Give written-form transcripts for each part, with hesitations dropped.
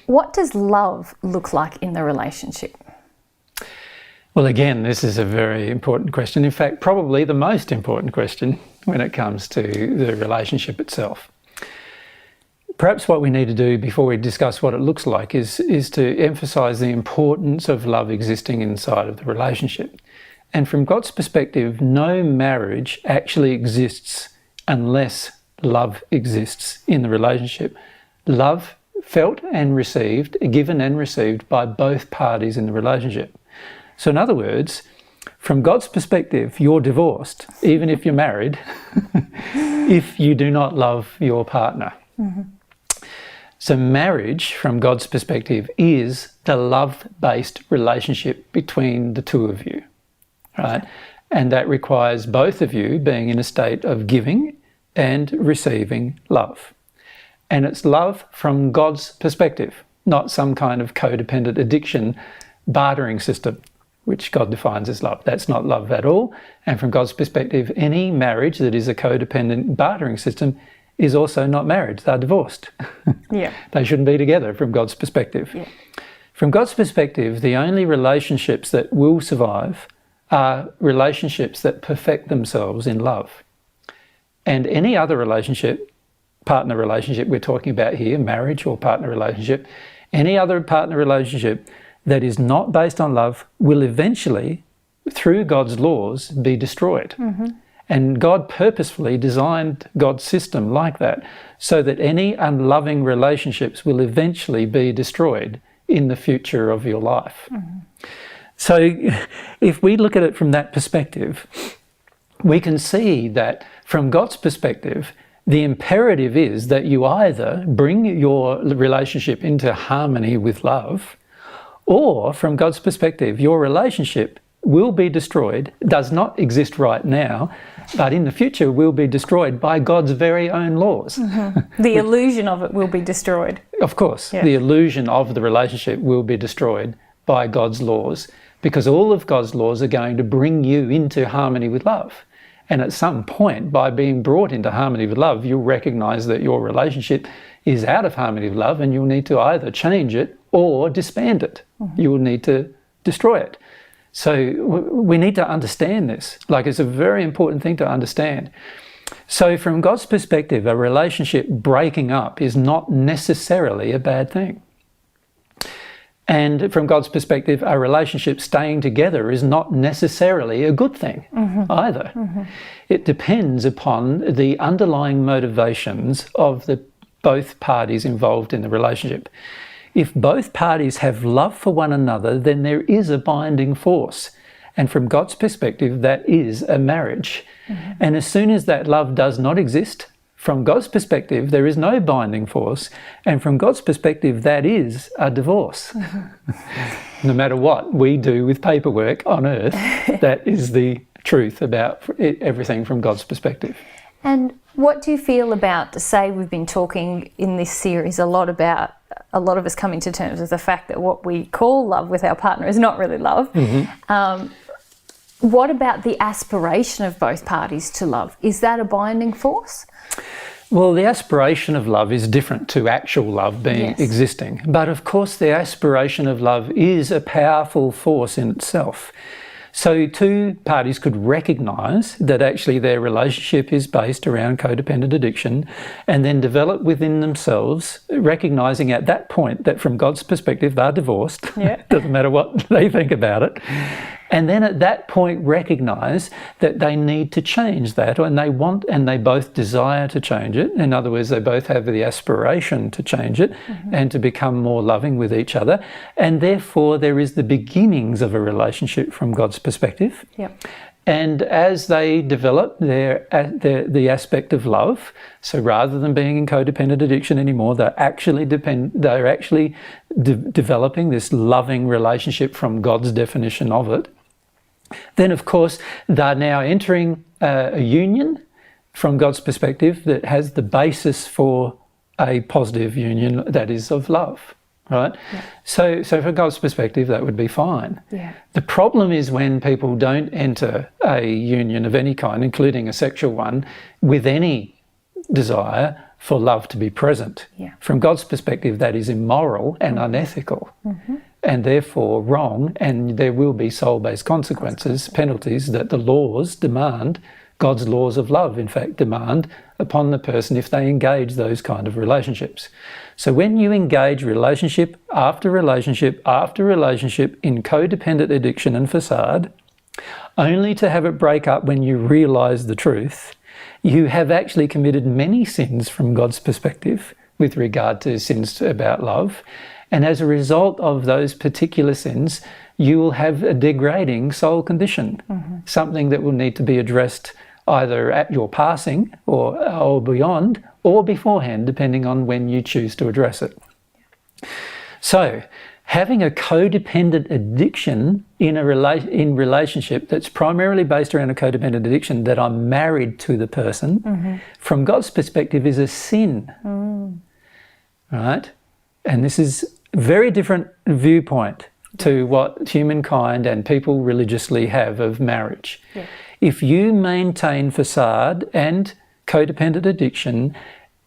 What does love look like in the relationship? Well, again, this is a very important question. In fact, probably the most important question when it comes to the relationship itself. Perhaps what we need to do before we discuss what it looks like is to emphasise the importance of love existing inside of the relationship. And from God's perspective, no marriage actually exists unless love exists in the relationship. Love felt and received, given and received by both parties in the relationship. So in other words, from God's perspective, you're divorced, even if you're married, if you do not love your partner. Mm-hmm. So marriage, from God's perspective, is the love-based relationship between the two of you, right? And that requires both of you being in a state of giving and receiving love. And it's love from God's perspective, not some kind of codependent addiction bartering system, which God defines as love. That's not love at all. And from God's perspective, any marriage that is a codependent bartering system is also not marriage. They're divorced. Yeah. They shouldn't be together from God's perspective. Yeah. From God's perspective, the only relationships that will survive are relationships that perfect themselves in love. And any other relationship, partner relationship we're talking about here, marriage or partner relationship, any other partner relationship that is not based on love will eventually, through God's laws, be destroyed. Mm-hmm. And God purposefully designed God's system like that, so that any unloving relationships will eventually be destroyed in the future of your life. Mm-hmm. So if we look at it from that perspective, we can see that from God's perspective, the imperative is that you either bring your relationship into harmony with love, or from God's perspective, your relationship will be destroyed, does not exist right now, but in the future will be destroyed by God's very own laws. Mm-hmm. The illusion of it will be destroyed. Of course, yeah. The illusion of the relationship will be destroyed by God's laws, because all of God's laws are going to bring you into harmony with love. And at some point, by being brought into harmony with love, you'll recognise that your relationship is out of harmony with love, and you'll need to either change it or disband it. Mm-hmm. You will need to destroy it. So we need to understand this. Like, it's a very important thing to understand. So from God's perspective, a relationship breaking up is not necessarily a bad thing. And from God's perspective, a relationship staying together is not necessarily a good thing either. Mm-hmm. It depends upon the underlying motivations of both parties involved in the relationship. If both parties have love for one another, then there is a binding force. And from God's perspective, that is a marriage. Mm-hmm. And as soon as that love does not exist, from God's perspective, there is no binding force. And from God's perspective, that is a divorce. Mm-hmm. No matter what we do with paperwork on earth, that is the truth about everything from God's perspective. And what do you feel about, say, we've been talking in this series a lot about, a lot of us coming to terms with the fact that what we call love with our partner is not really love. Mm-hmm. What about the aspiration of both parties to love? Is that a binding force? Well, the aspiration of love is different to actual love being existing. But of course, the aspiration of love is a powerful force in itself. So two parties could recognise that actually their relationship is based around codependent addiction, and then develop within themselves, recognising at that point that from God's perspective they're divorced, doesn't matter what they think about it, and then at that point recognise that they need to change that, and they want and they both desire to change it. In other words, they both have the aspiration to change it and to become more loving with each other, and therefore there is the beginnings of a relationship from God's perspective. Yep. And as they develop the aspect of love, so rather than being in codependent addiction anymore, they're actually developing this loving relationship from God's definition of it. Then, of course, they're now entering a union from God's perspective that has the basis for a positive union that is of love. Right? Yeah. So from God's perspective, that would be fine. Yeah. The problem is when people don't enter a union of any kind, including a sexual one, with any desire for love to be present. Yeah. From God's perspective, that is immoral and unethical, and therefore wrong, and there will be soul-based consequences, penalties that the laws demand, God's laws of love, in fact, demand upon the person if they engage those kind of relationships. So when you engage relationship after relationship after relationship in codependent addiction and facade, only to have it break up when you realise the truth, you have actually committed many sins from God's perspective with regard to sins about love. And as a result of those particular sins, you will have a degrading soul condition, something that will need to be addressed either at your passing or beyond, or beforehand, depending on when you choose to address it. So, having a codependent addiction in relationship that's primarily based around a codependent addiction that I'm married to the person, from God's perspective is a sin, right? And this is a very different viewpoint to what humankind and people religiously have of marriage. Yeah. If you maintain facade and codependent addiction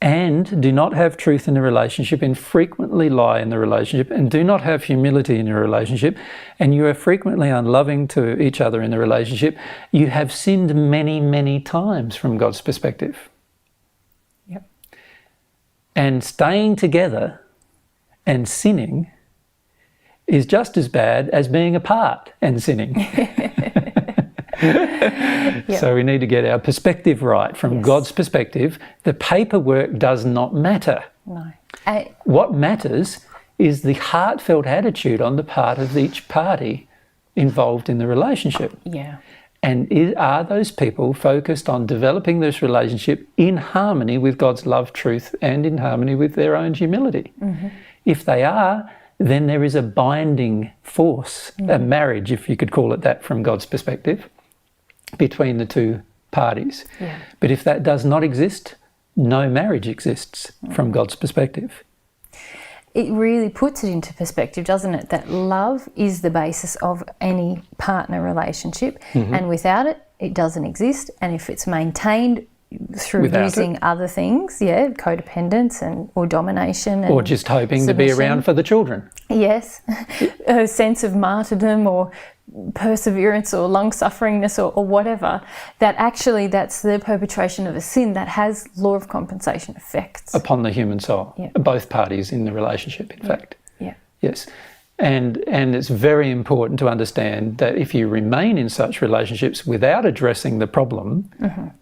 and do not have truth in the relationship and frequently lie in the relationship and do not have humility in your relationship and you are frequently unloving to each other in the relationship, you have sinned many, many times from God's perspective. Yep. And staying together and sinning is just as bad as being apart and sinning. So we need to get our perspective right. From God's perspective, the paperwork does not matter. No. What matters is the heartfelt attitude on the part of each party involved in the relationship. Yeah. And are those people focused on developing this relationship in harmony with God's love, truth, and in harmony with their own humility? If they are, then there is a binding force, a marriage, if you could call it that from God's perspective, between the two parties. Yeah. But if that does not exist, no marriage exists from God's perspective. It really puts it into perspective, doesn't it, that love is the basis of any partner relationship, and without it, it doesn't exist. And if it's maintained through using other things, codependence or domination, or just hoping to be around for the children. Yes, a sense of martyrdom or perseverance or long-sufferingness or whatever, that actually that's the perpetration of a sin that has law of compensation effects upon the human soul, both parties in the relationship, in fact. Yeah. Yes. And it's very important to understand that if you remain in such relationships without addressing the problem,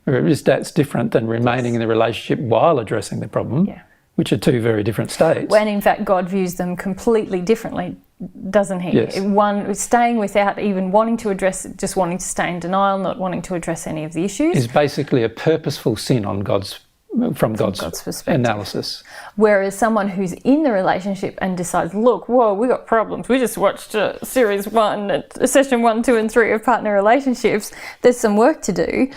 that's different than remaining in the relationship while addressing the problem, which are two very different states. When in fact God views them completely differently, doesn't he? Yes. One staying without even wanting to address it, just wanting to stay in denial, not wanting to address any of the issues, is basically a purposeful sin on from God's perspective. analysis. Whereas someone who's in the relationship and decides, look, whoa, we got problems. We just watched series 1, session 1, 2 and 3 of partner relationships. There's some work to do.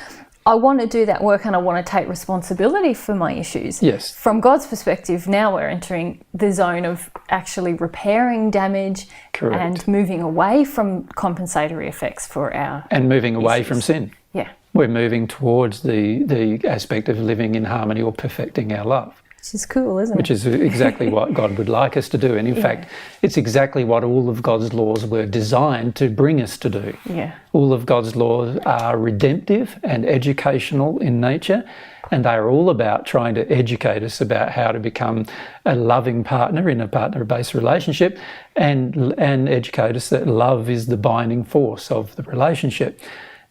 I want to do that work and I want to take responsibility for my issues. Yes. From God's perspective, now we're entering the zone of actually repairing damage and moving away from compensatory effects for our and moving away issues. from sin. Yeah. We're moving towards the aspect of living in harmony or perfecting our love. Which is cool, isn't it? Which is exactly what God would like us to do. And in fact, it's exactly what all of God's laws were designed to bring us to do. Yeah. All of God's laws are redemptive and educational in nature, and they are all about trying to educate us about how to become a loving partner in a partner-based relationship and educate us that love is the binding force of the relationship.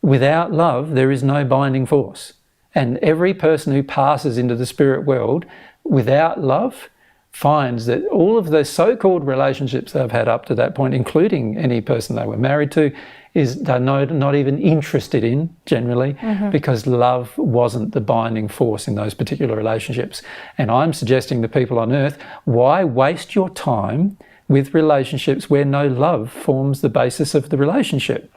Without love, there is no binding force. And every person who passes into the spirit world without love finds that all of the so-called relationships they've had up to that point, including any person they were married to, is they're not even interested in generally because love wasn't the binding force in those particular relationships. And I'm suggesting to people on earth, why waste your time with relationships where no love forms the basis of the relationship?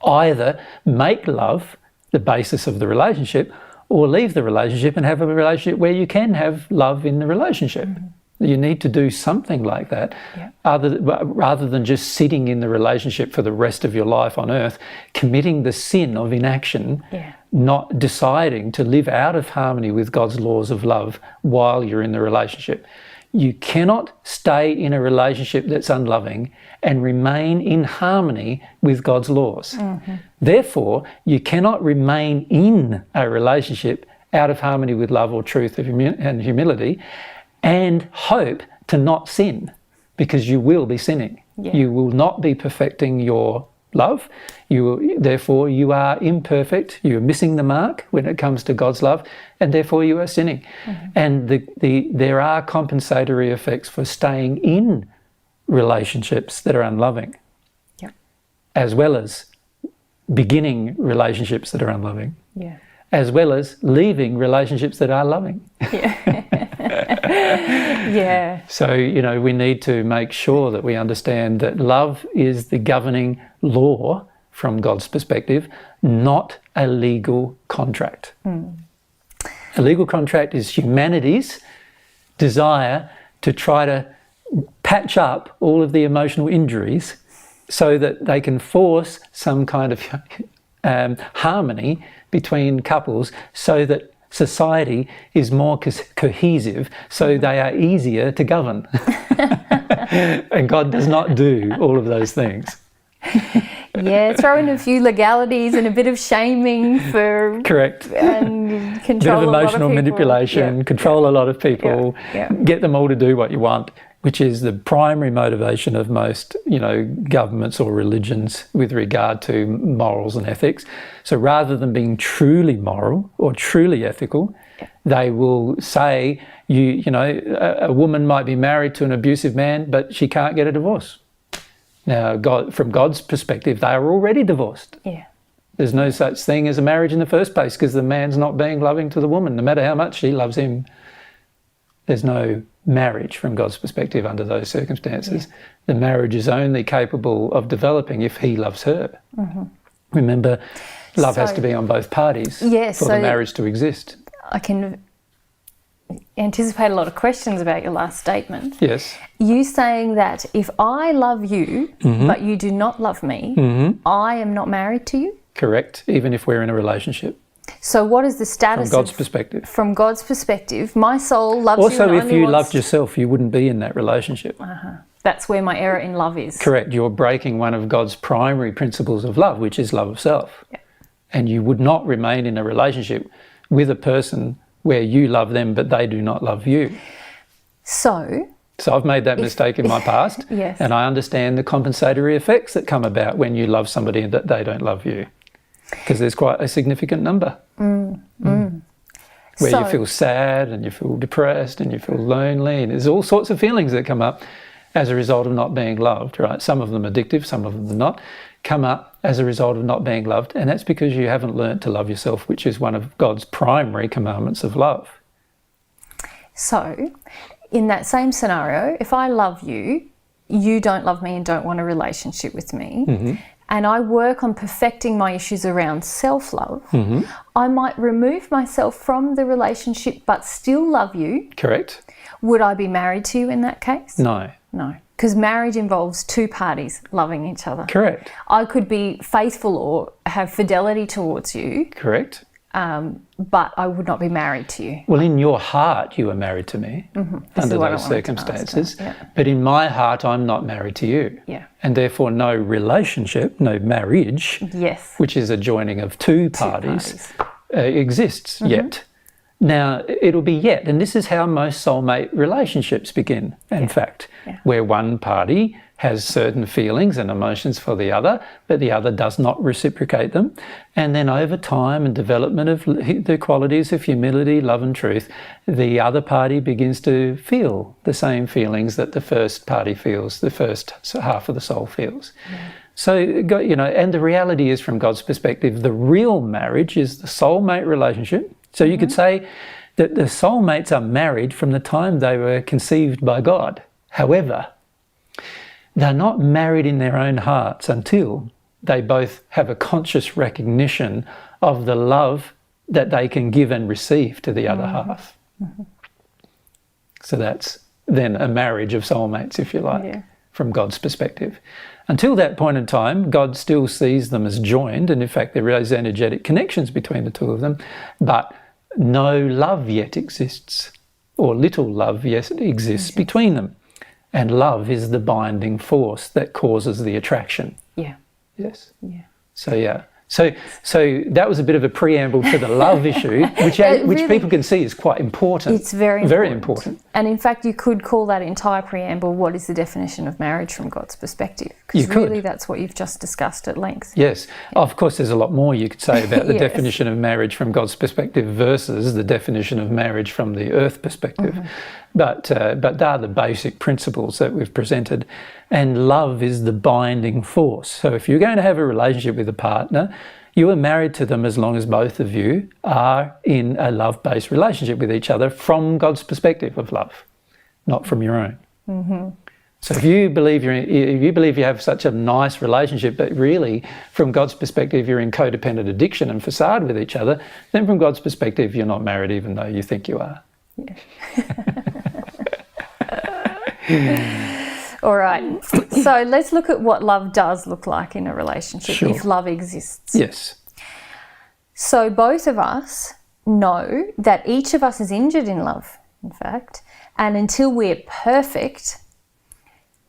Either make love the basis of the relationship or leave the relationship and have a relationship where you can have love in the relationship. You need to do something like that, rather than just sitting in the relationship for the rest of your life on earth, committing the sin of inaction, not deciding to live out of harmony with God's laws of love while you're in the relationship. You cannot stay in a relationship that's unloving and remain in harmony with God's laws. Therefore, you cannot remain in a relationship out of harmony with love or truth and humility and hope to not sin, because you will be sinning. You will not be perfecting your love. Therefore, you are imperfect. You are missing the mark when it comes to God's love, and therefore you are sinning. And there are compensatory effects for staying in relationships that are unloving, as well as beginning relationships that are unloving, as well as leaving relationships that are loving. So, we need to make sure that we understand that love is the governing law from God's perspective, not a legal contract. A legal contract is humanity's desire to try to patch up all of the emotional injuries so that they can force some kind of harmony between couples so that society is more cohesive, so they are easier to govern. And God does not do all of those things. Throw in a few legalities and a bit of shaming for... Correct. And control bit of emotional a lot of people. Manipulation, control a lot of people, get them all to do what you want, which is the primary motivation of most, governments or religions with regard to morals and ethics. So rather than being truly moral or truly ethical, they will say, a woman might be married to an abusive man, but she can't get a divorce. Now, from God's perspective, they are already divorced. There's no such thing as a marriage in the first place because the man's not being loving to the woman, no matter how much she loves him. There's no marriage from God's perspective under those circumstances. The marriage is only capable of developing if he loves her. Remember, love has to be on both parties for the marriage to exist. I can anticipate a lot of questions about your last statement. Yes. You saying that if I love you, but you do not love me, I am not married to you? Correct, even if we're in a relationship. So what is the status from God's perspective? From God's perspective, my soul loves you. Also, if you loved yourself, you wouldn't be in that relationship. That's where my error in love is. Correct. You're breaking one of God's primary principles of love, which is love of self. And you would not remain in a relationship with a person where you love them but they do not love you. So I've made that mistake in my past, and I understand the compensatory effects that come about when you love somebody that they don't love you, because there's quite a significant number where you feel sad and you feel depressed and you feel lonely, and there's all sorts of feelings that come up as a result of not being loved, right? Some of them addictive, some of them are not, come up as a result of not being loved, and that's because you haven't learnt to love yourself, which is one of God's primary commandments of love. So, in that same scenario, if I love you, you don't love me and don't want a relationship with me, and I work on perfecting my issues around self-love, I might remove myself from the relationship but still love you. Correct. Would I be married to you in that case? No. No, because marriage involves two parties loving each other. Correct. I could be faithful or have fidelity towards you. Correct. But I would not be married to you. Well, in your heart, you are married to me under those circumstances. But in my heart, I'm not married to you. And therefore, no relationship, no marriage, which is a joining of two parties. Exists yet. Now, it'll be yet, and this is how most soulmate relationships begin, in fact, where one party has certain feelings and emotions for the other, but the other does not reciprocate them. And then over time and development of the qualities of humility, love and truth, the other party begins to feel the same feelings that the first party feels, the first half of the soul feels. So, and the reality is, from God's perspective, the real marriage is the soulmate relationship. So you could say that the soulmates are married from the time they were conceived by God. However, they're not married in their own hearts until they both have a conscious recognition of the love that they can give and receive to the other half. So that's than a marriage of soulmates, if you like, from God's perspective. Until that point in time, God still sees them as joined, and in fact there is energetic connections between the two of them, but no love yet exists, or little love yet exists between them. And love is the binding force that causes the attraction. Yeah. Yes. Yeah. So yeah. So that was a bit of a preamble for the love issue, which really, people can see is quite important. It's very important. And in fact, you could call that entire preamble, what is the definition of marriage from God's perspective? You Because really that's what you've just discussed at length. Yes. Of course, there's a lot more you could say about the definition of marriage from God's perspective versus the definition of marriage from the earth perspective. But they are the basic principles that we've presented. And love is the binding force. So if you're going to have a relationship with a partner, you are married to them as long as both of you are in a love-based relationship with each other from God's perspective of love, not from your own. So if you believe you have such a nice relationship, but really from God's perspective you're in codependent addiction and facade with each other, then from God's perspective you're not married even though you think you are. All right, so let's look at what love does look like in a relationship, if love exists. Yes. So both of us know that each of us is injured in love, in fact, and until we're perfect,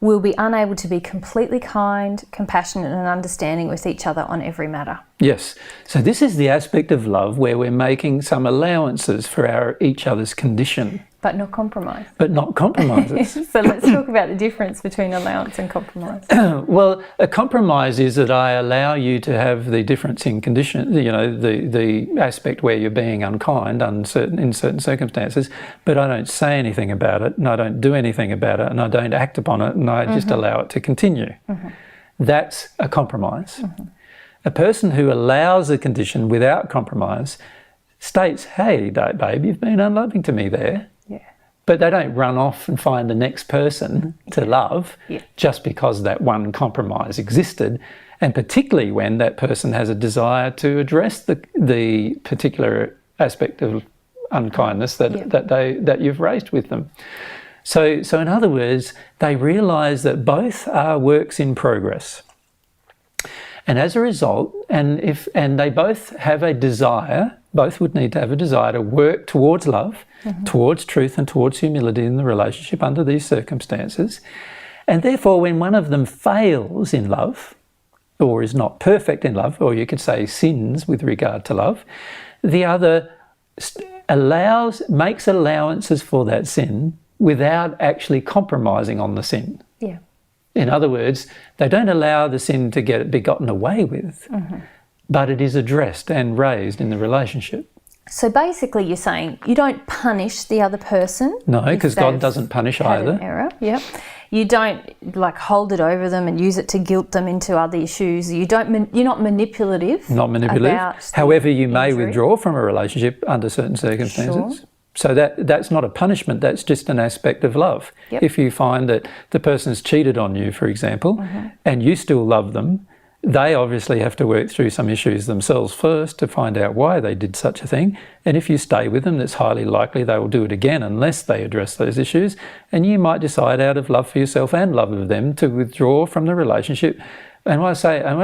we'll be unable to be completely kind, compassionate and understanding with each other on every matter. Yes. So this is the aspect of love where we're making some allowances for each other's condition. But not compromise. But not compromises. So let's talk about the difference between allowance and compromise. Well, a compromise is that I allow you to have the difference in condition, you know, the aspect where you're being unkind in certain circumstances, but I don't say anything about it and I don't do anything about it and I don't act upon it and I just allow it to continue. That's a compromise. A person who allows a condition without compromise states, hey, babe, you've been unloving to me there. But they don't run off and find the next person to love just because that one compromise existed, and particularly when that person has a desire to address the particular aspect of unkindness that you've raised with them. So in other words, they realise that both are works in progress. And as a result, and they both have a desire, both would need to have a desire to work towards love, towards truth and towards humility in the relationship under these circumstances. And therefore, when one of them fails in love, or is not perfect in love, or you could say sins with regard to love, the other makes allowances for that sin without actually compromising on the sin. Yeah. In other words, they don't allow the sin to be gotten away with, but it is addressed and raised in the relationship. So basically you're saying you don't punish the other person. No, because God doesn't punish either. An error. Yep. You don't like hold it over them and use it to guilt them into other issues. You're not manipulative. Not manipulative. However, you may withdraw from a relationship under certain circumstances. Sure. So that's not a punishment, that's just an aspect of love. Yep. If you find that the person's cheated on you, for example, and you still love them, they obviously have to work through some issues themselves first to find out why they did such a thing. And if you stay with them, it's highly likely they will do it again unless they address those issues. And you might decide out of love for yourself and love of them to withdraw from the relationship. And when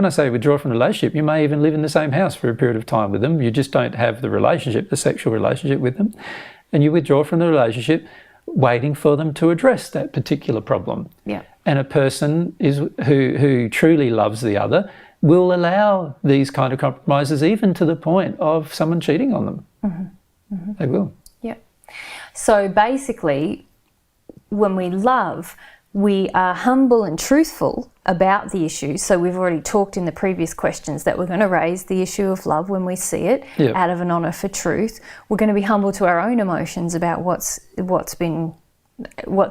I say withdraw from the relationship, you may even live in the same house for a period of time with them. You just don't have the relationship, the sexual relationship with them. And you withdraw from the relationship waiting for them to address that particular problem. Yeah. And a person who truly loves the other will allow these kind of compromises even to the point of someone cheating on them. They will. Yeah. So basically, when we love, we are humble and truthful about the issue. So we've already talked in the previous questions that we're going to raise the issue of love when we see it out of an honour for truth. We're going to be humble to our own emotions about what's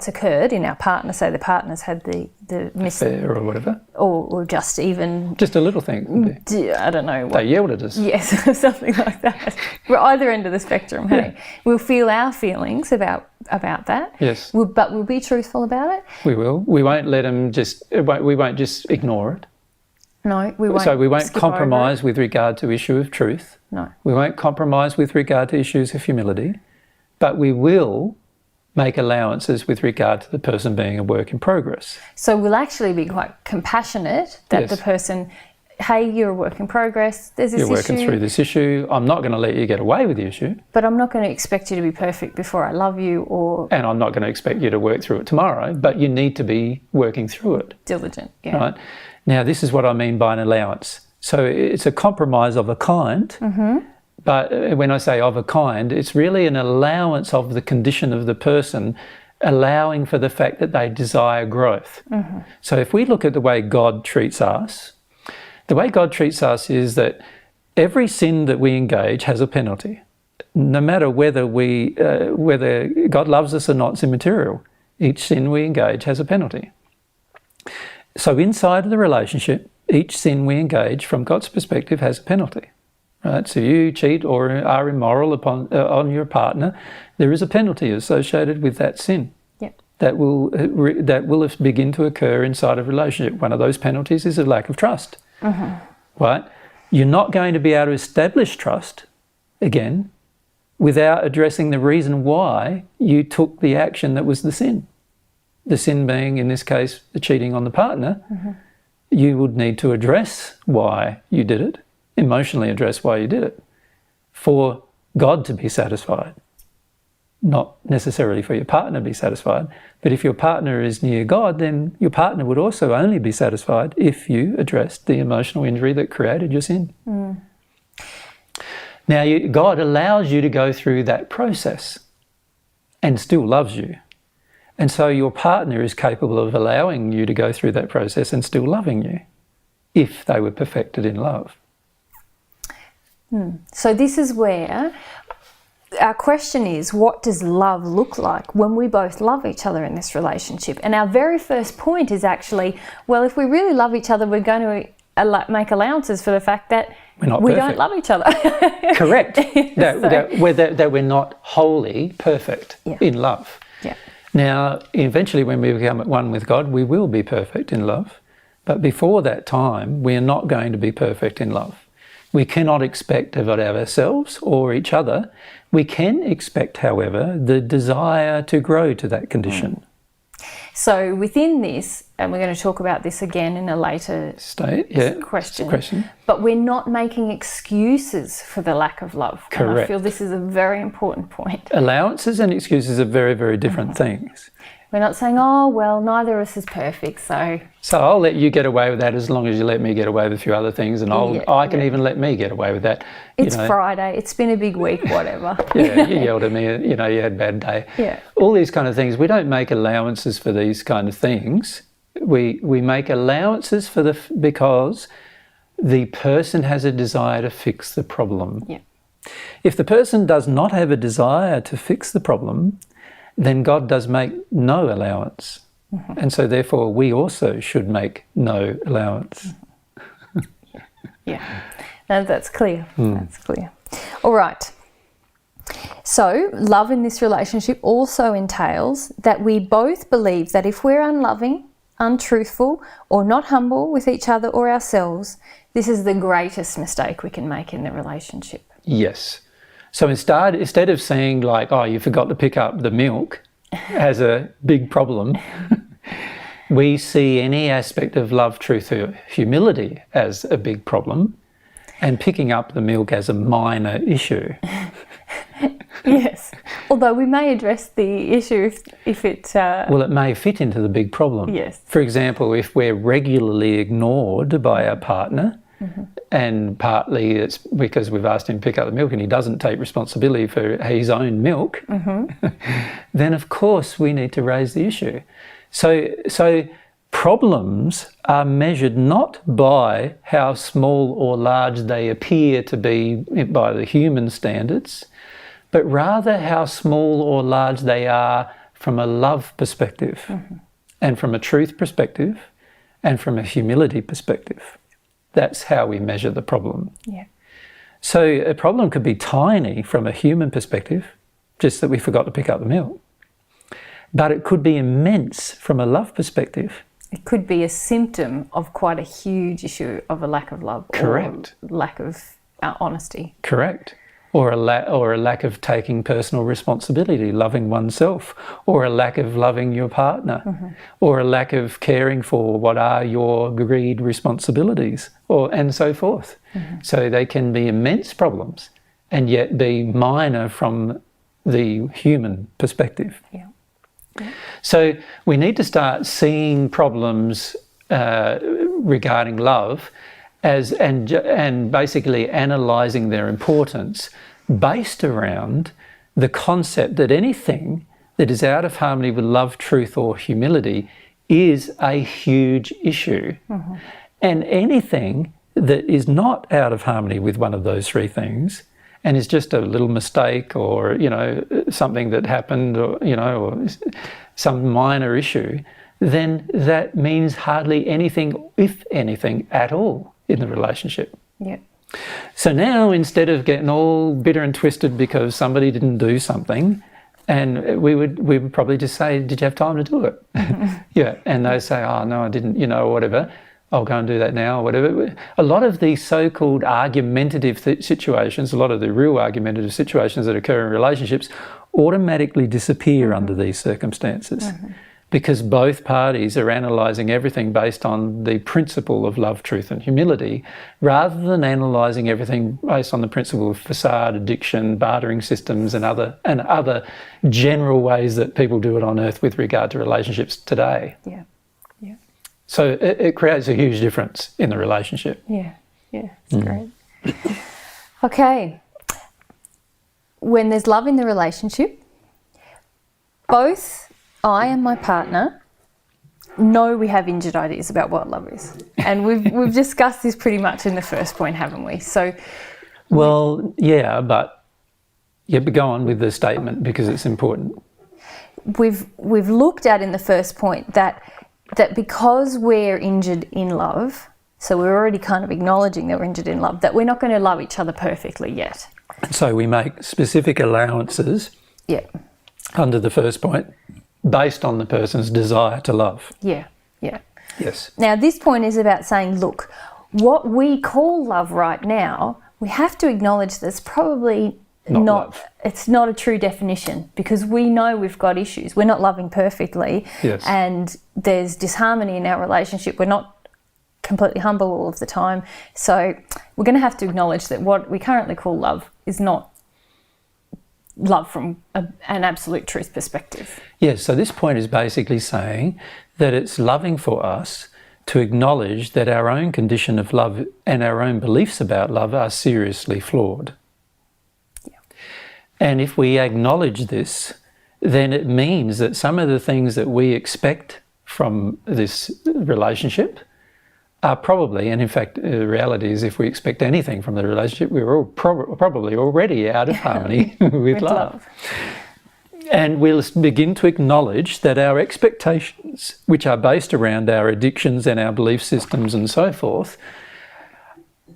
occurred in our partner. So the partner's had the affair or whatever, or just even just a little thing. I don't know. They yelled at us. Yes, something like that. We're either end of the spectrum. Hey, we'll feel our feelings about that. Yes, but we'll be truthful about it. We will. We won't let them we won't just ignore it. No, we won't. So we won't compromise with regard to issue of truth. No, we won't compromise with regard to issues of humility, but we will make allowances with regard to the person being a work in progress. So we'll actually be quite compassionate that Yes. the person, hey, you're a work in progress, there's this You're working through this issue. I'm not going to let you get away with the issue. but I'm not going to expect you to be perfect before I love you or And I'm not going to expect you to work through it tomorrow, but you need to be working through it. diligent. Yeah. Right? Now, this is what I mean by an allowance. So it's a compromise of a kind, but when I say of a kind, it's really an allowance of the condition of the person, allowing for the fact that they desire growth. So if we look at the way God treats us, the way God treats us is that every sin that we engage has a penalty. No matter whether God loves us or not, it's immaterial. Each sin we engage has a penalty. So inside of the relationship, each sin we engage from God's perspective has a penalty. Right? So you cheat or are immoral on your partner, there is a penalty associated with that sin. Yeah. That will begin to occur inside of a relationship. One of those penalties is a lack of trust. Right? You're not going to be able to establish trust again without addressing the reason why you took the action that was the sin. The sin being, in this case, the cheating on the partner. You would need to address why you did it, emotionally address why you did it, for God to be satisfied. Not necessarily for your partner to be satisfied, but if your partner is near God, then your partner would also only be satisfied if you addressed the emotional injury that created your sin. Now, God allows you to go through that process and still loves you. And so your partner is capable of allowing you to go through that process and still loving you, if they were perfected in love. So this is where our question is, what does love look like when we both love each other in this relationship? And our very first point is actually, well, if we really love each other, we're going to make allowances for the fact that we don't love each other. Correct. That we're not wholly perfect in love. Yeah. Now, eventually when we become at one with God, we will be perfect in love. But before that time, we are not going to be perfect in love. We cannot expect of it of ourselves or each other. We can expect, however, the desire to grow to that condition. So within this, and we're going to talk about this again in a later question, but we're not making excuses for the lack of love. Correct. And I feel this is a very important point. Allowances and excuses are very, very different things. We're not saying, oh, well, neither of us is perfect, so I'll let you get away with that as long as you let me get away with a few other things, and I can even let me get away with that. It's Friday, it's been a big week, whatever. You yelled at me, you had a bad day. Yeah. All these kind of things. We don't make allowances for these kind of things. We make allowances because the person has a desire to fix the problem. Yeah. If the person does not have a desire to fix the problem, then God does make no allowance. And so therefore we also should make no allowance. Yeah, no, that's clear. That's clear. All right. So love in this relationship also entails that we both believe that if we're unloving, untruthful, or not humble with each other or ourselves, this is the greatest mistake we can make in the relationship. Yes. So instead of saying like, oh, you forgot to pick up the milk as a big problem, we see any aspect of love, truth, or humility as a big problem, and picking up the milk as a minor issue. Yes, although we may address the issue if it... Well, it may fit into the big problem. Yes. For example, if we're regularly ignored by our partner, and partly it's because we've asked him to pick up the milk and he doesn't take responsibility for his own milk, then of course we need to raise the issue. So problems are measured not by how small or large they appear to be by the human standards, but rather how small or large they are from a love perspective, and from a truth perspective, and from a humility perspective. That's how we measure the problem. Yeah. So a problem could be tiny from a human perspective, just that we forgot to pick up the milk. But it could be immense from a love perspective. It could be a symptom of quite a huge issue of a lack of love. Correct. Or lack of honesty. Correct. or a lack of taking personal responsibility, loving oneself, or a lack of loving your partner, or a lack of caring for what are your agreed responsibilities, and so forth. So they can be immense problems and yet be minor from the human perspective. Yeah. So we need to start seeing problems regarding love and basically analysing their importance based around the concept that anything that is out of harmony with love, truth or humility is a huge issue. And anything that is not out of harmony with one of those three things and is just a little mistake or, you know, something that happened or, you know, or some minor issue, then that means hardly anything, if anything, at all in the relationship. Yeah. So now, instead of getting all bitter and twisted because somebody didn't do something, and we would probably just say, did you have time to do it? Yeah, and they say, oh no, I didn't, you know, or whatever. I'll go and do that now, or whatever. A lot of these so-called argumentative situations, a lot of the real argumentative situations that occur in relationships automatically disappear under these circumstances. Because both parties are analysing everything based on the principle of love, truth and humility, rather than analysing everything based on the principle of facade, addiction, bartering systems and other general ways that people do it on earth with regard to relationships today. Yeah. Yeah. So it creates a huge difference in the relationship. Yeah. Yeah. It's great. Okay. When there's love in the relationship, both I and my partner know we have injured ideas about what love is. And we've discussed this pretty much in the first point, haven't we? So, well, yeah, but go on with the statement because it's important. We've looked at in the first point that because we're injured in love, so we're already kind of acknowledging that we're injured in love, that we're not going to love each other perfectly yet. So we make specific allowances under the first point, based on the person's desire to love. Yeah, yeah. Yes. Now, this point is about saying, look, what we call love right now, we have to acknowledge that's probably not it's not a true definition because we know we've got issues. We're not loving perfectly. Yes. And there's disharmony in our relationship. We're not completely humble all of the time. So we're going to have to acknowledge that what we currently call love is not love from an absolute truth perspective. Yes, so this point is basically saying that it's loving for us to acknowledge that our own condition of love and our own beliefs about love are seriously flawed. Yeah. And if we acknowledge this, then it means that some of the things that we expect from this relationship are probably, and in fact the reality is if we expect anything from the relationship, we're all probably already out of harmony with love. And we'll begin to acknowledge that our expectations, which are based around our addictions and our belief systems and so forth,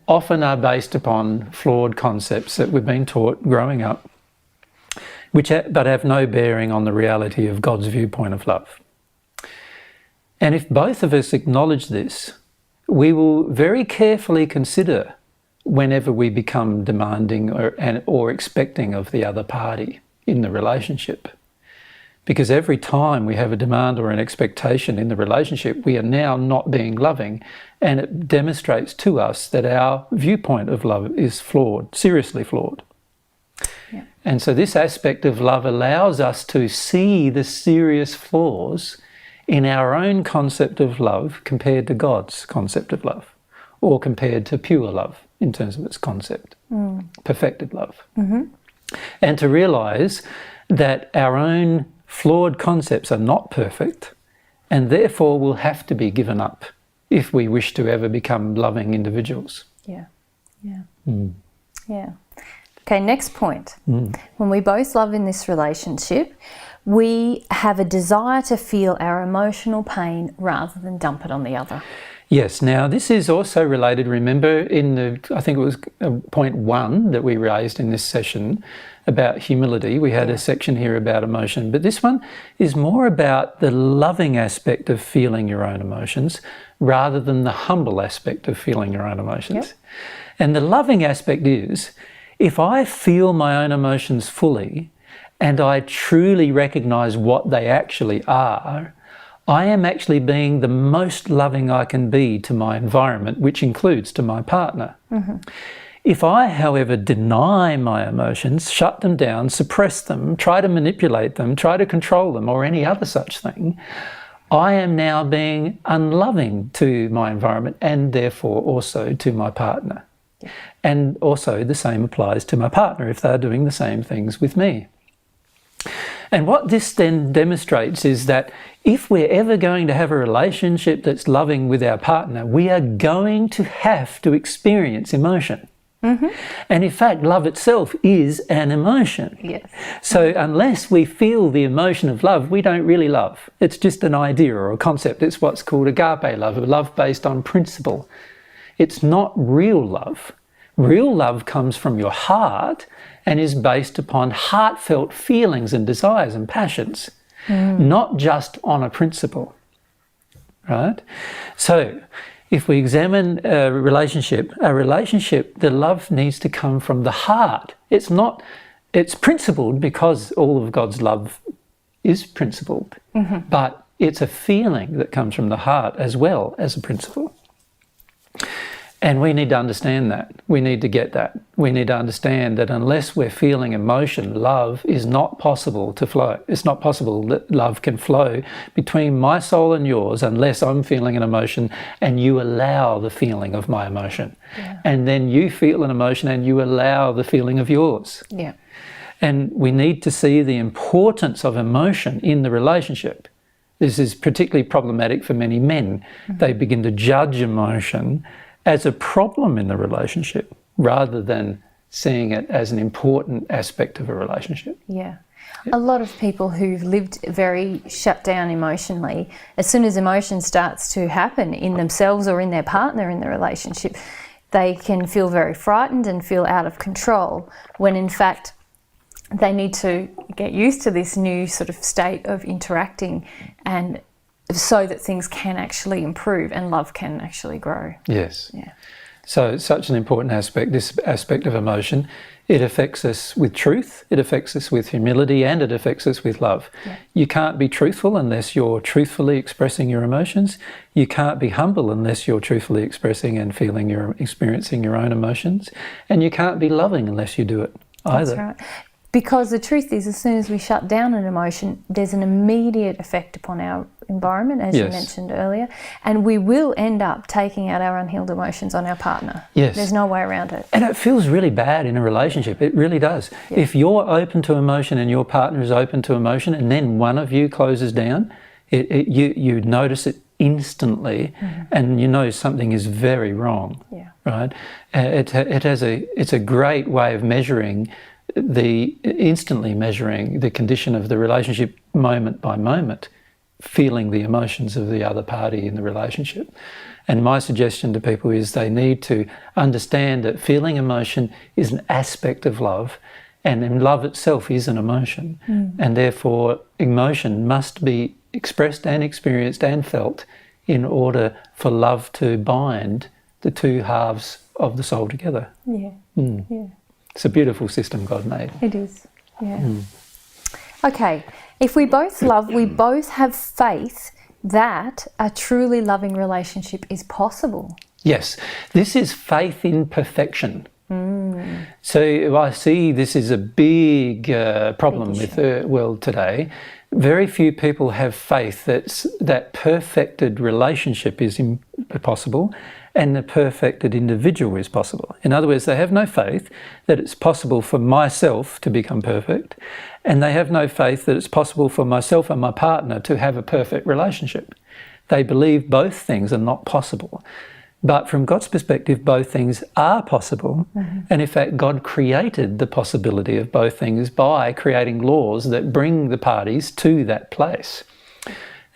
often are based upon flawed concepts that we've been taught growing up, but have no bearing on the reality of God's viewpoint of love. And if both of us acknowledge this, we will very carefully consider whenever we become demanding or expecting of the other party in the relationship. Because every time we have a demand or an expectation in the relationship, we are now not being loving, and it demonstrates to us that our viewpoint of love is flawed, seriously flawed. Yeah. And so this aspect of love allows us to see the serious flaws in our own concept of love compared to God's concept of love, or compared to pure love in terms of its concept, perfected love. And to realise that our own flawed concepts are not perfect and therefore will have to be given up if we wish to ever become loving individuals. Yeah, yeah, yeah. Okay, next point. When we both love in this relationship, we have a desire to feel our emotional pain rather than dump it on the other. Yes, now this is also related, remember I think it was point 1 that we raised in this session about humility. We had a section here about emotion, but this one is more about the loving aspect of feeling your own emotions rather than the humble aspect of feeling your own emotions. And the loving aspect is, if I feel my own emotions fully and I truly recognise what they actually are, I am actually being the most loving I can be to my environment, which includes to my partner. If I, however, deny my emotions, shut them down, suppress them, try to manipulate them, try to control them, or any other such thing, I am now being unloving to my environment and therefore also to my partner. And also the same applies to my partner if they're doing the same things with me. And what this then demonstrates is that if we're ever going to have a relationship that's loving with our partner, we are going to have to experience emotion. And in fact, love itself is an emotion. Yes. So unless we feel the emotion of love, we don't really love. It's just an idea or a concept. It's what's called agape love, a love based on principle. It's not real love. Real love comes from your heart and is based upon heartfelt feelings and desires and passions, not just on a principle, right? So if we examine a relationship, the love needs to come from the heart. It's principled because all of God's love is principled, but it's a feeling that comes from the heart as well as a principle. And we need to understand that. We need to get that. We need to understand that unless we're feeling emotion, love is not possible to flow. It's not possible that love can flow between my soul and yours unless I'm feeling an emotion and you allow the feeling of my emotion. Yeah. And then you feel an emotion and you allow the feeling of yours. Yeah. And we need to see the importance of emotion in the relationship. This is particularly problematic for many men. They begin to judge emotion as a problem in the relationship rather than seeing it as an important aspect of a relationship. Yeah. A lot of people who've lived very shut down emotionally, as soon as emotion starts to happen in themselves or in their partner in the relationship, they can feel very frightened and feel out of control, when in fact they need to get used to this new sort of state of interacting, and so that things can actually improve and love can actually grow. Yes. Yeah. So it's such an important aspect, this aspect of emotion. It affects us with truth, it affects us with humility, and it affects us with love. Yeah. You can't be truthful unless you're truthfully expressing your emotions. You can't be humble unless you're truthfully expressing and experiencing your own emotions. And you can't be loving unless you do it either. That's right. Because the truth is, as soon as we shut down an emotion, there's an immediate effect upon our environment, as you mentioned earlier, and we will end up taking out our unhealed emotions on our partner. Yes. There's no way around it. And it feels really bad in a relationship. It really does. Yeah. If you're open to emotion and your partner is open to emotion and then one of you closes down, you notice it instantly, and you know something is very wrong. Yeah. Right? It's a great way of instantly measuring the condition of the relationship moment by moment, feeling the emotions of the other party in the relationship. And my suggestion to people is they need to understand that feeling emotion is an aspect of love, and love itself is an emotion. And therefore emotion must be expressed and experienced and felt in order for love to bind the two halves of the soul together. Yeah. Yeah. It's a beautiful system God made. It is, yeah. Okay, if we both love, we both have faith that a truly loving relationship is possible. Yes, this is faith in perfection. So I see this is a big problem with the world today. Very few people have faith that perfected relationship is possible and the perfected individual is possible. In other words, they have no faith that it's possible for myself to become perfect, and they have no faith that it's possible for myself and my partner to have a perfect relationship. They believe both things are not possible. But from God's perspective, both things are possible. And in fact, God created the possibility of both things by creating laws that bring the parties to that place.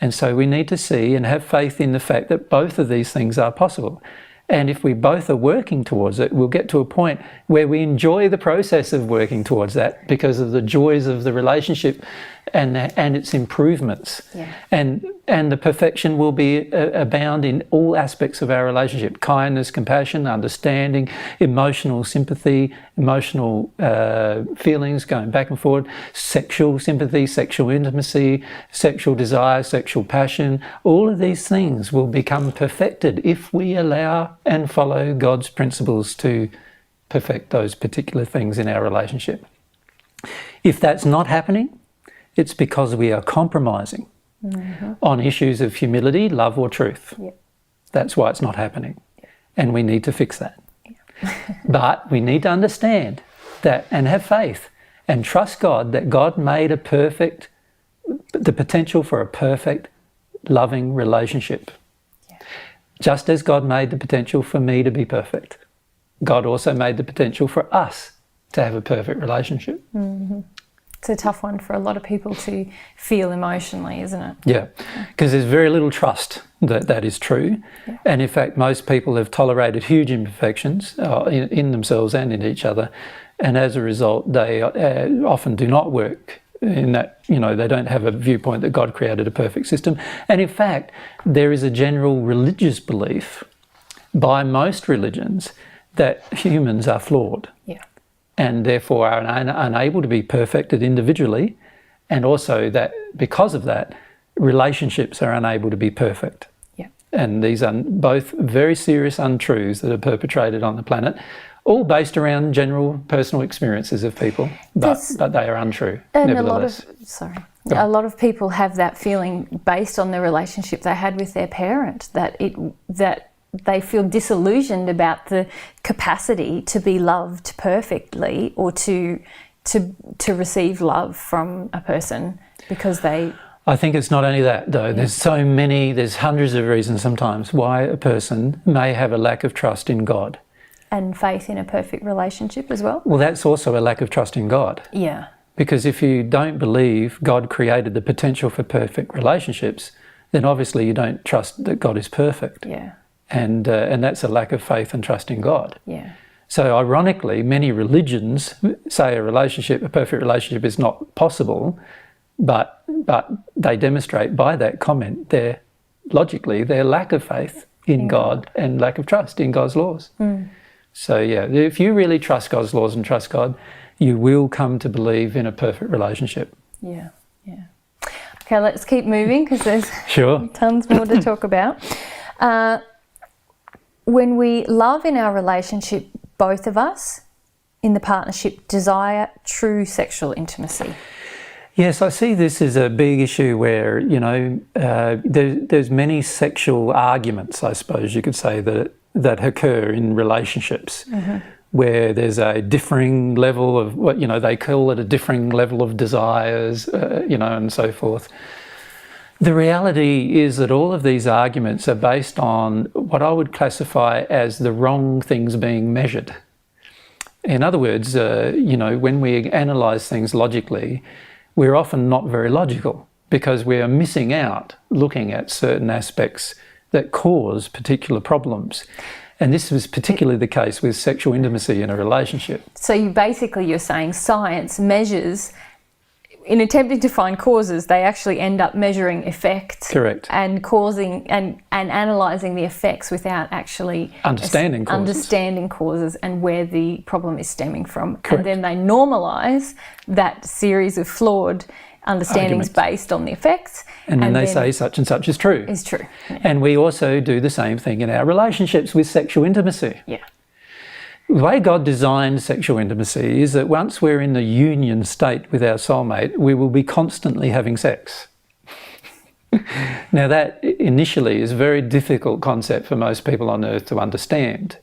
And so we need to see and have faith in the fact that both of these things are possible. And if we both are working towards it, we'll get to a point where we enjoy the process of working towards that because of the joys of the relationship and its improvements. Yeah. And the perfection will be abound in all aspects of our relationship: kindness, compassion, understanding, emotional sympathy, emotional feelings going back and forward, sexual sympathy, sexual intimacy, sexual desire, sexual passion. All of these things will become perfected if we allow and follow God's principles to perfect those particular things in our relationship. If that's not happening, it's because we are compromising on issues of humility, love or truth. Yep. That's why it's not happening. Yep. And we need to fix that. But we need to understand that and have faith and trust God that God made the potential for a perfect, loving relationship. Yeah. Just as God made the potential for me to be perfect, God also made the potential for us to have a perfect relationship. Mm-hmm. It's a tough one for a lot of people to feel emotionally, isn't it? Yeah, because there's very little trust that that is true. Yeah. And in fact, most people have tolerated huge imperfections in themselves and in each other. And as a result, they often do not work in that, they don't have a viewpoint that God created a perfect system. And in fact, there is a general religious belief by most religions that humans are flawed. Yeah. And therefore are unable to be perfected individually, and also that because of that, relationships are unable to be perfect. Yeah. And these are both very serious untruths that are perpetrated on the planet, all based around general personal experiences of people, but they are untrue, and nevertheless. A lot of people have that feeling based on the relationship they had with their parent, that they feel disillusioned about the capacity to be loved perfectly or to receive love from a person because they... I think it's not only that though. Yeah. There's hundreds of reasons sometimes why a person may have a lack of trust in God. And faith in a perfect relationship as well? Well, that's also a lack of trust in God. Yeah. Because if you don't believe God created the potential for perfect relationships, then obviously you don't trust that God is perfect. Yeah. And that's a lack of faith and trust in God. Yeah. So ironically, many religions say a perfect relationship is not possible, but they demonstrate by that comment their lack of faith in God and lack of trust in God's laws. Mm. So yeah, if you really trust God's laws and trust God, you will come to believe in a perfect relationship. Yeah, yeah. Okay, let's keep moving because there's tons more to talk about. When we love in our relationship, both of us in the partnership desire true sexual intimacy. Yes, I see this as a big issue where, there's many sexual arguments, I suppose you could say, that occur in relationships, where there's a differing level of what, they call it a differing level of desires, and so forth. The reality is that all of these arguments are based on what I would classify as the wrong things being measured. In other words, when we analyse things logically, we're often not very logical because we are missing out looking at certain aspects that cause particular problems. And this was particularly the case with sexual intimacy in a relationship. So you're saying science measures, in attempting to find causes, they actually end up measuring effects. Correct. And causing and analysing the effects without actually understanding causes and where the problem is stemming from. Correct. And then they normalise that series of flawed understandings based on the effects. And then they say such and such is true. Is true. Yeah. And we also do the same thing in our relationships with sexual intimacy. Yeah. The way God designed sexual intimacy is that once we're in the union state with our soulmate, we will be constantly having sex. Now that initially is a very difficult concept for most people on earth to understand,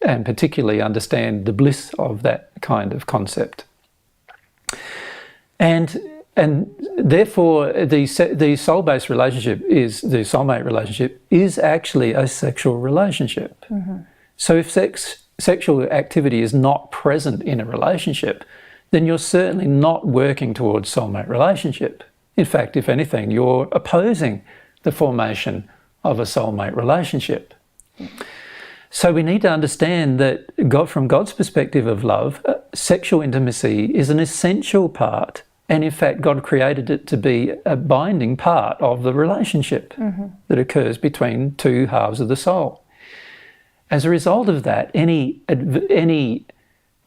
and particularly understand the bliss of that kind of concept. And therefore the soul-based relationship the soulmate relationship is actually a sexual relationship. Mm-hmm. So if sexual activity is not present in a relationship, then you're certainly not working towards soulmate relationship. In fact, if anything, you're opposing the formation of a soulmate relationship. So we need to understand that from God's perspective of love, sexual intimacy is an essential part And in fact, God created it to be a binding part of the relationship that occurs between two halves of the soul. As a result of that, any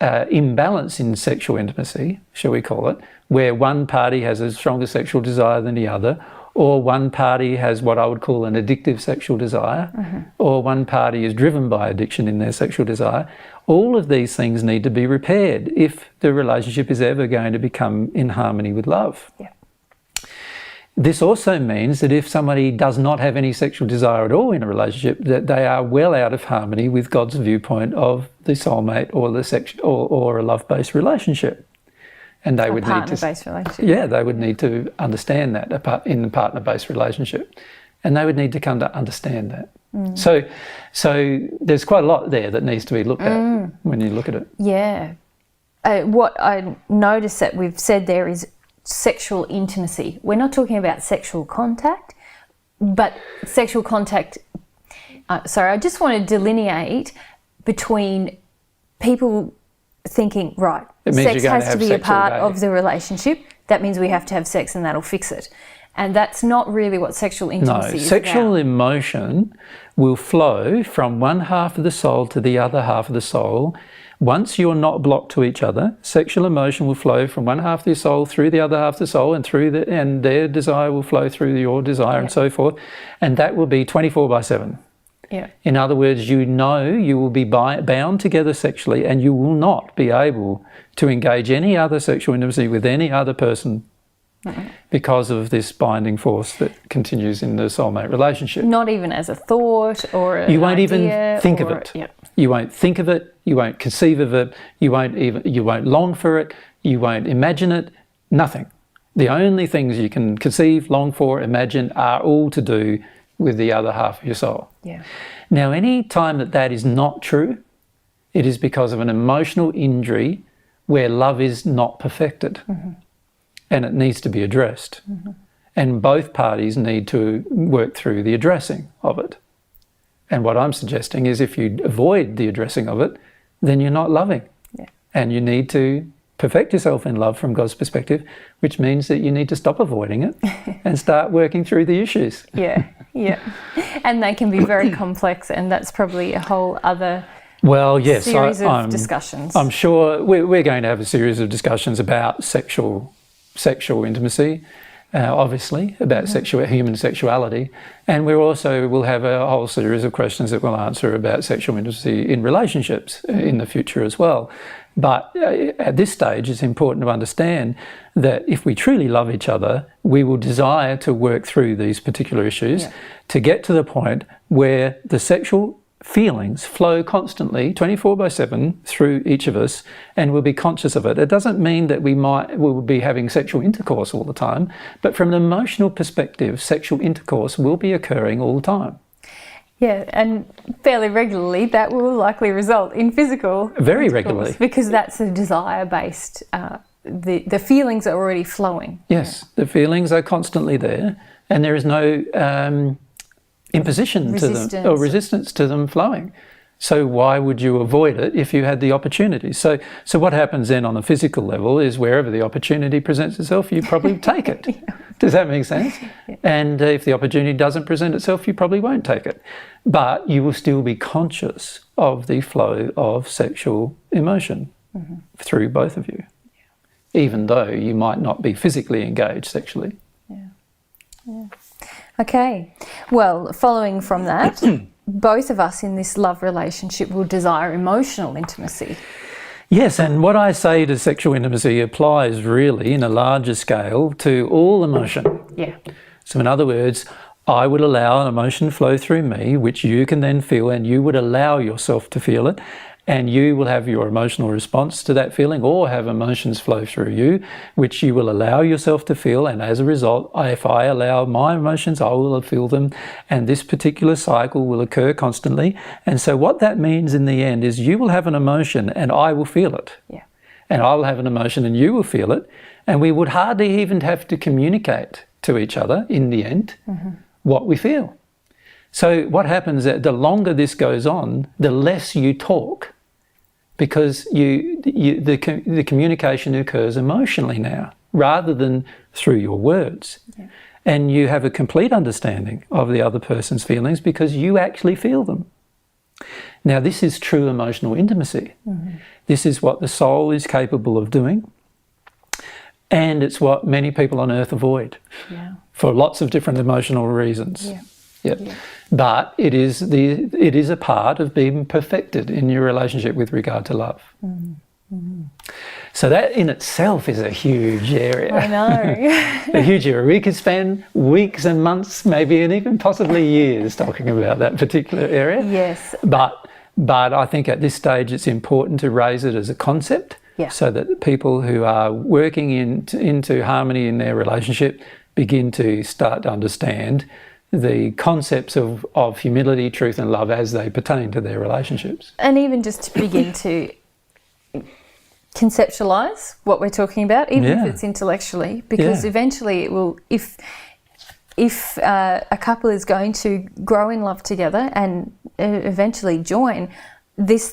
imbalance in sexual intimacy, shall we call it, where one party has a stronger sexual desire than the other, or one party has what I would call an addictive sexual desire, or one party is driven by addiction in their sexual desire, all of these things need to be repaired if the relationship is ever going to become in harmony with love. Yeah. This also means that if somebody does not have any sexual desire at all in a relationship, that they are well out of harmony with God's viewpoint of the soulmate or the or a love-based relationship. And they would need to partner-based relationship. Yeah, they would need to understand that in the partner-based relationship, and they would need to come to understand that. So there's quite a lot there that needs to be looked at when you look at it. Yeah. What I noticed that we've said there is sexual intimacy. We're not talking about sexual contact, but sexual contact. I just want to delineate between people thinking, right, sex has to be a part of the relationship. That means we have to have sex and that'll fix it. And that's not really what sexual intimacy is about. Sexual emotion will flow from one half of the soul to the other half of the soul. Once you're not blocked to each other, sexual emotion will flow from one half of the soul through the other half of the soul, and their desire will flow through your desire, and so forth. And that will be 24/7. Yeah. In other words, you will be bound together sexually, and you will not be able to engage any other sexual intimacy with any other person because of this binding force that continues in the soulmate relationship. Not even as a thought or an You won't idea even think of it. Yeah. You won't think of it. You won't conceive of it. You won't long for it. You won't imagine it. Nothing. The only things you can conceive, long for, imagine are all to do with the other half of your soul. Yeah. Now, any time that is not true, it is because of an emotional injury where love is not perfected, and it needs to be addressed. And both parties need to work through the addressing of it. And what I'm suggesting is if you avoid the addressing of it, then you're not loving. Yeah. And you need to perfect yourself in love from God's perspective, which means that you need to stop avoiding it and start working through the issues. Yeah, yeah. And they can be very complex, and that's probably a whole other series of discussions. I'm sure we're going to have a series of discussions about sexual intimacy, obviously, about human sexuality, and we'll have a whole series of questions that we'll answer about sexual intimacy in relationships in the future as well. But at this stage, it's important to understand that if we truly love each other, we will desire to work through these particular issues to get to the point where the sexual feelings flow constantly 24/7 through each of us, and we'll be conscious of it. It doesn't mean that we will be having sexual intercourse all the time, but from an emotional perspective, sexual intercourse will be occurring all the time. Yeah, and fairly regularly that will likely result in physical very regularly, because that's a desire-based. The feelings are already flowing. Yes, the feelings are constantly there, and there is no imposition to them or resistance to them flowing. So why would you avoid it if you had the opportunity? So what happens then on a physical level is wherever the opportunity presents itself, you probably take it. Yeah. Does that make sense? Yeah. And if the opportunity doesn't present itself, you probably won't take it. But you will still be conscious of the flow of sexual emotion through both of you, even though you might not be physically engaged sexually. Yeah. Yeah. Okay. Well, following from that, both of us in this love relationship will desire emotional intimacy. Yes, and what I say to sexual intimacy applies really in a larger scale to all emotion. Yeah. So in other words, I would allow an emotion to flow through me, which you can then feel, and you would allow yourself to feel it, and you will have your emotional response to that feeling, or have emotions flow through you, which you will allow yourself to feel, and as a result, if I allow my emotions, I will feel them, and this particular cycle will occur constantly. And so what that means in the end is you will have an emotion and I will feel it. Yeah. And I will have an emotion and you will feel it, and we would hardly even have to communicate to each other in the end what we feel. So what happens is the longer this goes on, the less you talk, because the communication occurs emotionally now rather than through your words. Yeah. And you have a complete understanding of the other person's feelings because you actually feel them. Now, this is true emotional intimacy. Mm-hmm. This is what the soul is capable of doing. And it's what many people on earth avoid for lots of different emotional reasons. Yeah. Yep. Yeah. But it is a part of being perfected in your relationship with regard to love. Mm-hmm. Mm-hmm. So that in itself is a huge area. I know. A huge area. We could spend weeks and months, maybe, and even possibly years talking about that particular area. Yes. But I think at this stage it's important to raise it as a concept so that people who are working into harmony in their relationship begin to start to understand the concepts of humility, truth and love as they pertain to their relationships. And even just to begin to conceptualise what we're talking about, even if it's intellectually, because eventually it will, if a couple is going to grow in love together and eventually join, this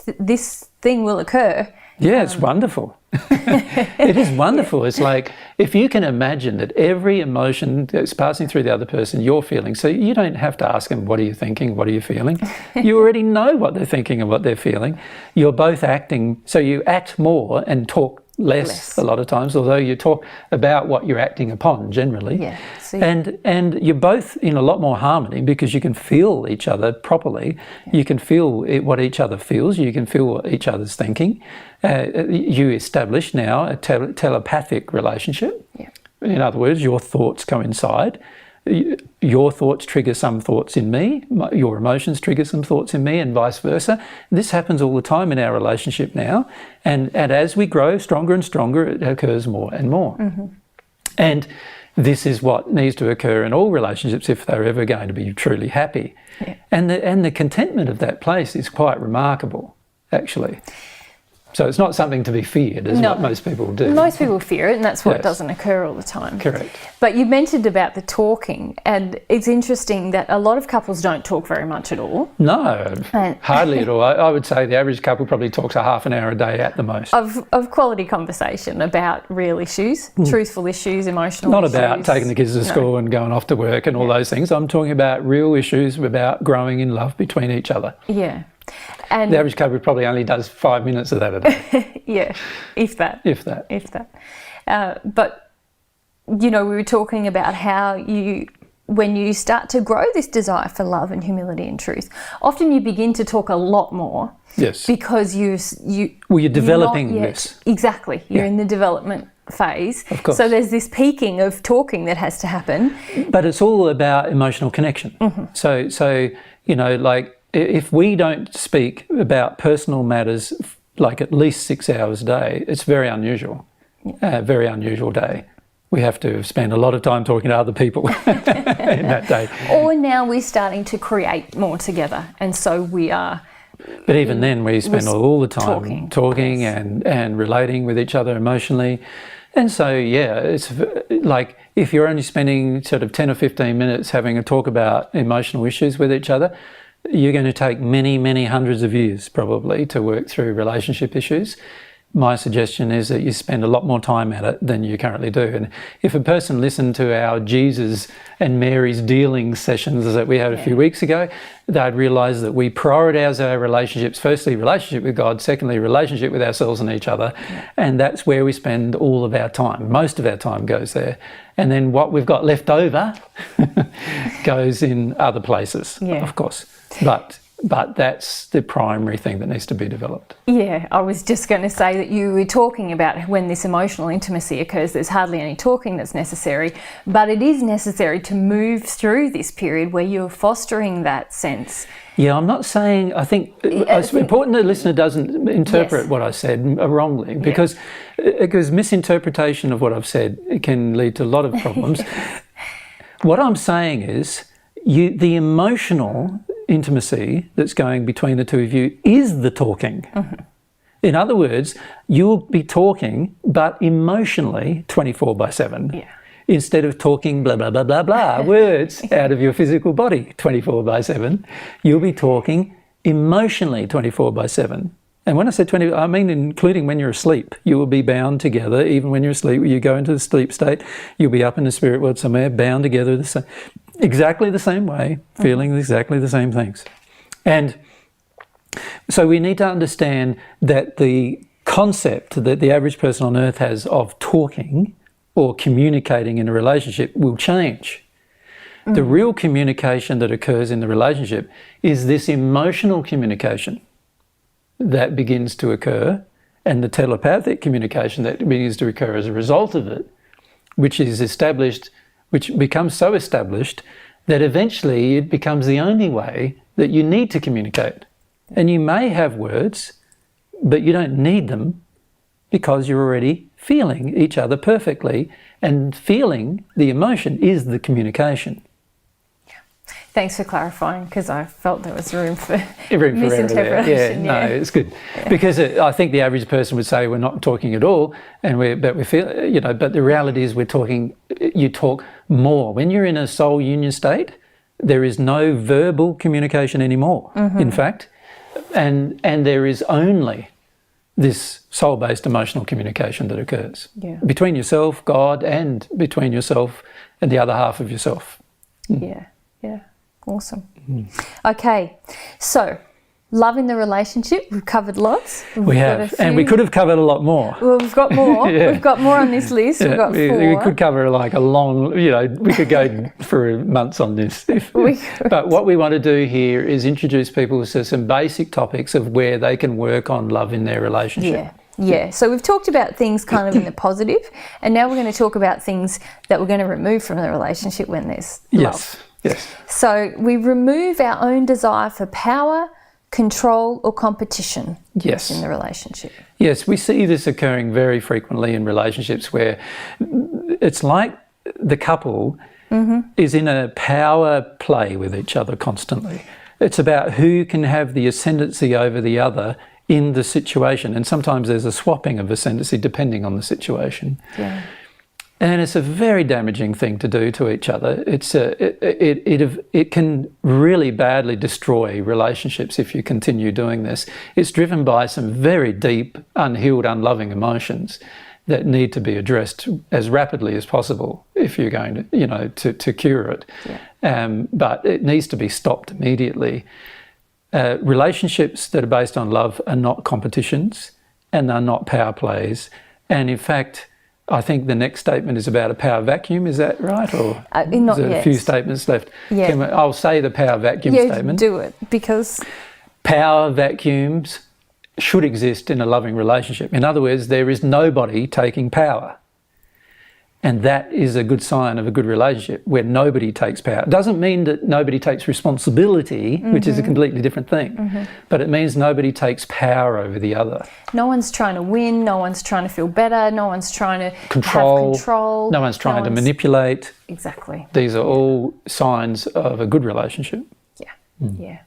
thing will occur. Yeah, it's wonderful. It is wonderful. It's like if you can imagine that every emotion that's passing through the other person, you're feeling. So you don't have to ask them, what are you thinking? What are you feeling? You already know what they're thinking and what they're feeling. You're both acting. So you act more and talk less a lot of times, although you talk about what you're acting upon generally. Yeah. And you're both in a lot more harmony because you can feel each other properly. Yeah. You can feel what each other feels. You can feel what each other's thinking. You establish now a telepathic relationship. Yeah. In other words, your thoughts coincide. Your thoughts trigger some thoughts in me, your emotions trigger some thoughts in me, and vice versa. This happens all the time in our relationship now, and as we grow stronger and stronger, it occurs more and more. Mm-hmm. And this is what needs to occur in all relationships if they're ever going to be truly happy. Yeah. And the contentment of that place is quite remarkable, actually. So it's not something to be feared, is what most people do. Most people fear it, and that's what doesn't occur all the time. Correct. But you mentioned about the talking, and it's interesting that a lot of couples don't talk very much at all. No, hardly at all. I would say the average couple probably talks a half an hour a day at the most. Of quality conversation about real issues, truthful issues, emotional issues. Not about taking the kids to school and going off to work and all those things. I'm talking about real issues about growing in love between each other. Yeah. And the average couple probably only does 5 minutes of that a day. Yeah, if that. But, we were talking about how when you start to grow this desire for love and humility and truth, often you begin to talk a lot more. Yes. Because you're developing this. Exactly. You're in the development phase. Of course. So there's this peaking of talking that has to happen. But it's all about emotional connection. Mm-hmm. So like, if we don't speak about personal matters like at least 6 hours a day, it's very unusual. Very unusual day. We have to spend a lot of time talking to other people in that day. Or now we're starting to create more together, and so we are. But even then we spend all the time talking and relating with each other emotionally. And so, it's like if you're only spending sort of 10 or 15 minutes having a talk about emotional issues with each other, you're going to take many, many hundreds of years probably to work through relationship issues. My suggestion is that you spend a lot more time at it than you currently do. And if a person listened to our Jesus and Mary's dealing sessions that we had a few weeks ago, they'd realise that we prioritise our relationships. Firstly, relationship with God. Secondly, relationship with ourselves and each other. And that's where we spend all of our time. Most of our time goes there. And then what we've got left over goes in other places, of course. But that's the primary thing that needs to be developed. Yeah, I was just going to say that you were talking about when this emotional intimacy occurs, there's hardly any talking that's necessary, but it is necessary to move through this period where you're fostering that sense. Yeah, I'm not saying, I think it's important the listener doesn't interpret what I said wrongly, because misinterpretation of what I've said, it can lead to a lot of problems. What I'm saying is the emotional intimacy that's going between the two of you is the talking. Mm-hmm. In other words, you'll be talking, but emotionally 24/7. Yeah. Instead of talking blah, blah, blah, blah, blah, words out of your physical body 24/7, you'll be talking emotionally 24/7. And when I say 20, I mean including when you're asleep. You will be bound together, even when you're asleep. You go into the sleep state, you'll be up in the spirit world somewhere, bound together exactly the same way, feeling exactly the same things. And so we need to understand that the concept that the average person on earth has of talking or communicating in a relationship will change. The real communication that occurs in the relationship is this emotional communication that begins to occur, and the telepathic communication that begins to occur as a result of it, which is established, which becomes so established that eventually it becomes the only way that you need to communicate. And you may have words, but you don't need them because you're already feeling each other perfectly, and feeling the emotion is the communication. Thanks for clarifying, because I felt there was room for Yeah, misinterpretation. no, it's good. Yeah. Because I think the average person would say we're not talking at all, but we feel, you know, but the reality is you talk more. When you're in a soul union state, there is no verbal communication anymore, in fact, and there is only this soul-based emotional communication that occurs between yourself, God, and between yourself and the other half of yourself. Yeah. Awesome. Okay, so love in the relationship, we've covered lots. We have, and we could have covered a lot more. Well, we've got more. We've got more on this list. We've got 4. We could cover like a long, you know, we could go for months on this. But what we want to do here is introduce people to some basic topics of where they can work on love in their relationship. Yeah, so we've talked about things kind of in the positive, and now we're going to talk about things that we're going to remove from the relationship when there's love. Yes. So we remove our own desire for power, control or competition in the relationship. Yes, we see this occurring very frequently in relationships where it's like the couple is in a power play with each other constantly. It's about who can have the ascendancy over the other in the situation, and sometimes there's a swapping of ascendancy depending on the situation. Yeah. And it's a very damaging thing to do to each other. It can really badly destroy relationships if you continue doing this. It's driven by some very deep, unhealed, unloving emotions that need to be addressed as rapidly as possible if you're going to, you know, to cure it. Yeah. But it needs to be stopped immediately. Relationships that are based on love are not competitions and are not power plays. And in fact, I think the next statement is about a power vacuum. Is that right? Or not is there yet. A few statements left? Yeah. I'll say the power vacuum statement. Do it, because power vacuums should exist in a loving relationship. In other words, there is nobody taking power. And that is a good sign of a good relationship, where nobody takes power. It doesn't mean that nobody takes responsibility, which is a completely different thing, but it means nobody takes power over the other. No one's trying to win, no one's trying to feel better, no one's trying to have control. No one's trying to manipulate. Exactly. These are all signs of a good relationship. Yeah.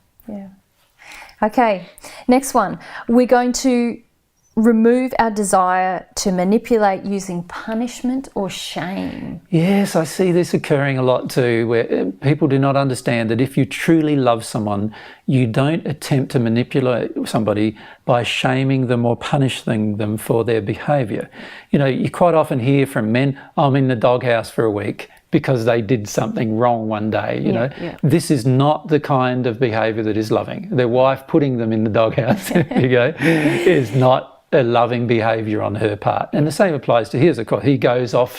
Okay, next one. We're going to remove our desire to manipulate using punishment or shame. Yes, I see this occurring a lot too, where people do not understand that if you truly love someone, you don't attempt to manipulate somebody by shaming them or punishing them for their behaviour. You know, you quite often hear from men, I'm in the doghouse for a week because they did something wrong one day, you know. This is not the kind of behaviour that is loving. Their wife putting them in the doghouse, is not a loving behaviour on her part. And the same applies to his, of course. He goes off,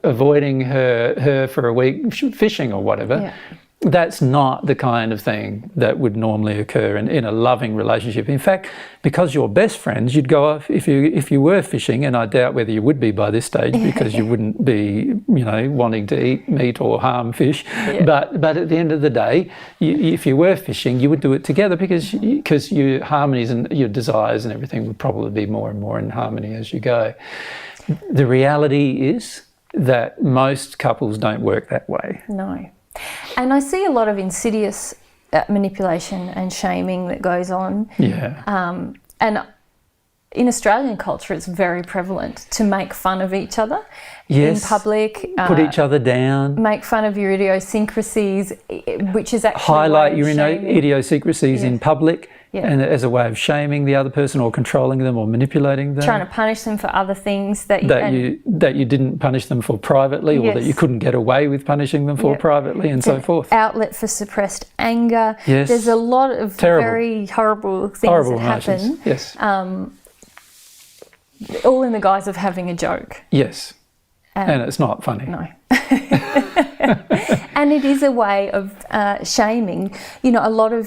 avoiding her for a week, fishing or whatever. That's not the kind of thing that would normally occur in a loving relationship. In fact, because you're best friends, you'd go off, if you were fishing, and I doubt whether you would be by this stage, because you wouldn't be, wanting to eat meat or harm fish. But at the end of the day, if you were fishing, you would do it together, because your harmonies and your desires and everything would probably be more and more in harmony as you go. The reality is that most couples don't work that way. No. And I see a lot of insidious manipulation and shaming that goes on. And in Australian culture, it's very prevalent to make fun of each other in public. Put each other down. Make fun of your idiosyncrasies, which is actually highlight your idiosyncrasies in public. And as a way of shaming the other person or controlling them or manipulating them. Trying to punish them for other things that you didn't punish them for privately, or that you couldn't get away with punishing them for privately, and so forth. Outlet for suppressed anger. Yes. There's a lot of very horrible things that happen. Yes. All in the guise of having a joke. Yes. And it's not funny. No. And it is a way of shaming. You know, a lot of,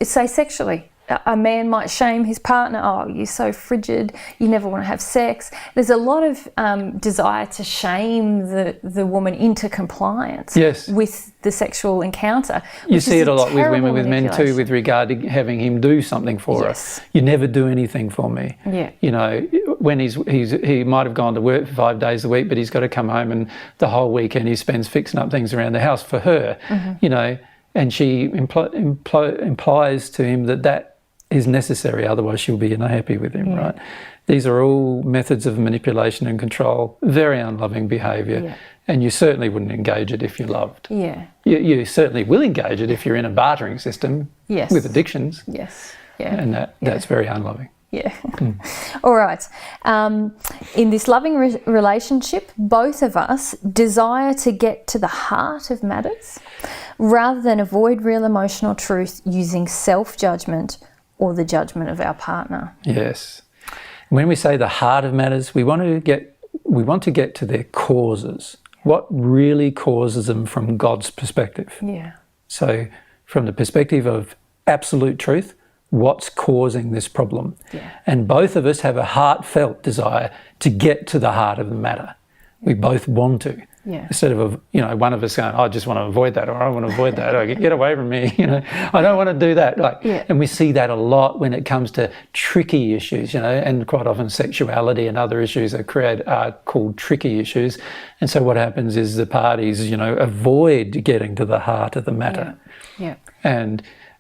say sexually, a man might shame his partner. Oh, you're so frigid. You never want to have sex. There's a lot of desire to shame the woman into compliance with the sexual encounter. You see it a lot with women, with men too, with regard to having him do something for her. You never do anything for me. Yeah. You know, when he might have gone to work for 5 days a week, but he's got to come home and the whole weekend he spends fixing up things around the house for her. You know, and she implies to him that is necessary, otherwise she'll be unhappy with him, right? These are all methods of manipulation and control, very unloving behaviour, and you certainly wouldn't engage it if you loved. Yeah. You certainly will engage it if you're in a bartering system with addictions. Yes. Yeah. And that's very unloving. Yeah. All right. In this loving relationship, both of us desire to get to the heart of matters rather than avoid real emotional truth using self-judgment or the judgment of our partner. Yes. When we say the heart of matters, we want to get to their causes. What really causes them from God's perspective? Yeah. So from the perspective of absolute truth, what's causing this problem? Yeah. And both of us have a heartfelt desire to get to the heart of the matter. We both want to. Yeah. Instead of, you know, one of us going, I just want to avoid that, or I want to avoid that, or get away from me, you know, I don't want to do that. And we see that a lot when it comes to tricky issues, you know, and quite often sexuality and other issues are called tricky issues. And so what happens is the parties, you know, avoid getting to the heart of the matter. Yeah.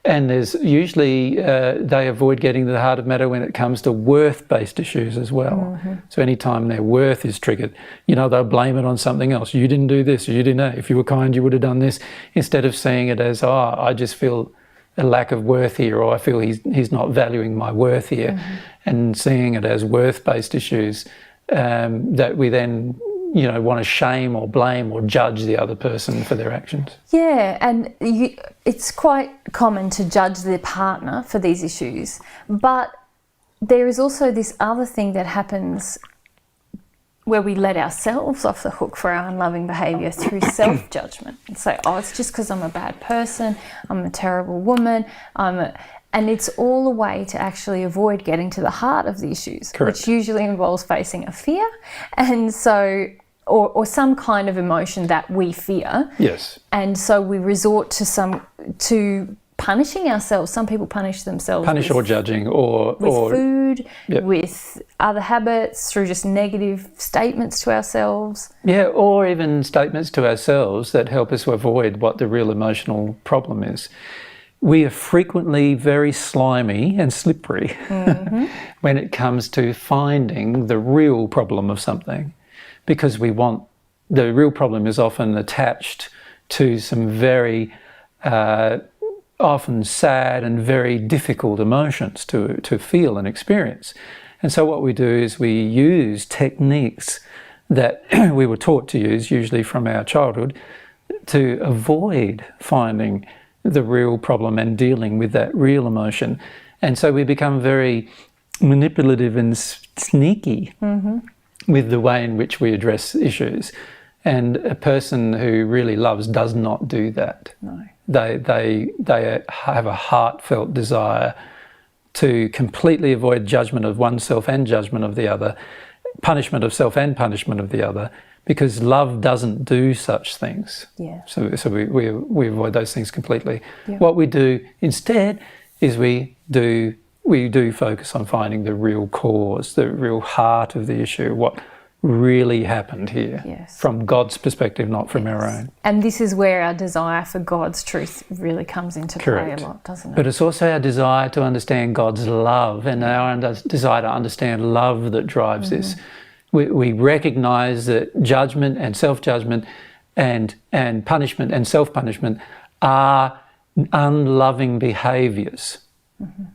And there's usually, they avoid getting to the heart of matter when it comes to worth-based issues as well. So anytime their worth is triggered, you know, they'll blame it on something else. You didn't do this, you didn't know. If you were kind, you would have done this. Instead of seeing it as, oh, I just feel a lack of worth here, or I feel he's not valuing my worth here. And seeing it as worth-based issues that we then, you know, want to shame or blame or judge the other person for their actions. Yeah, and it's quite common to judge their partner for these issues, but there is also this other thing that happens where we let ourselves off the hook for our unloving behaviour through self-judgment and say, oh, it's just because I'm a bad person, I'm a terrible woman, and it's all a way to actually avoid getting to the heart of the issues, which usually involves facing a fear, and so, or some kind of emotion that we fear. Yes. And so we resort to punishing ourselves. Some people punish themselves. Or judging, or food, with other habits, through just negative statements to ourselves. Yeah, or even statements to ourselves that help us to avoid what the real emotional problem is. We are frequently very slimy and slippery when it comes to finding the real problem of something, because the real problem is often attached to some very often sad and very difficult emotions to feel and experience. And so what we do is we use techniques that we were taught to use, usually from our childhood, to avoid finding the real problem and dealing with that real emotion. And so we become very manipulative and sneaky with the way in which we address issues. And a person who really loves does not do that. No. They have a heartfelt desire to completely avoid judgment of oneself and judgment of the other, punishment of self and punishment of the other, because love doesn't do such things. Yeah. So we avoid those things completely. Yeah. What we do instead is we do focus on finding the real cause, the real heart of the issue, what really happened here, from God's perspective, not from our own. And this is where our desire for God's truth really comes into play a lot, doesn't it? But it's also our desire to understand God's love and our desire to understand love that drives this. We recognise that judgment and self-judgment and punishment and self-punishment are unloving behaviours,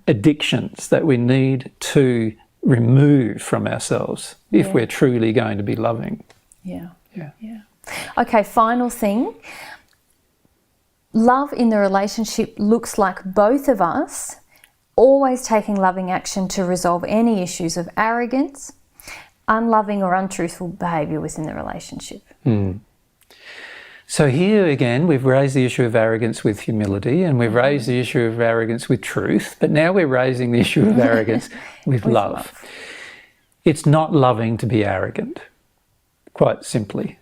addictions that we need to remove from ourselves if we're truly going to be loving. Yeah. Okay, final thing. Love in the relationship looks like both of us always taking loving action to resolve any issues of arrogance, unloving or untruthful behaviour within the relationship. So here again, we've raised the issue of arrogance with humility, and we've raised the issue of arrogance with truth, but now we're raising the issue of arrogance with love. It's not loving to be arrogant, quite simply.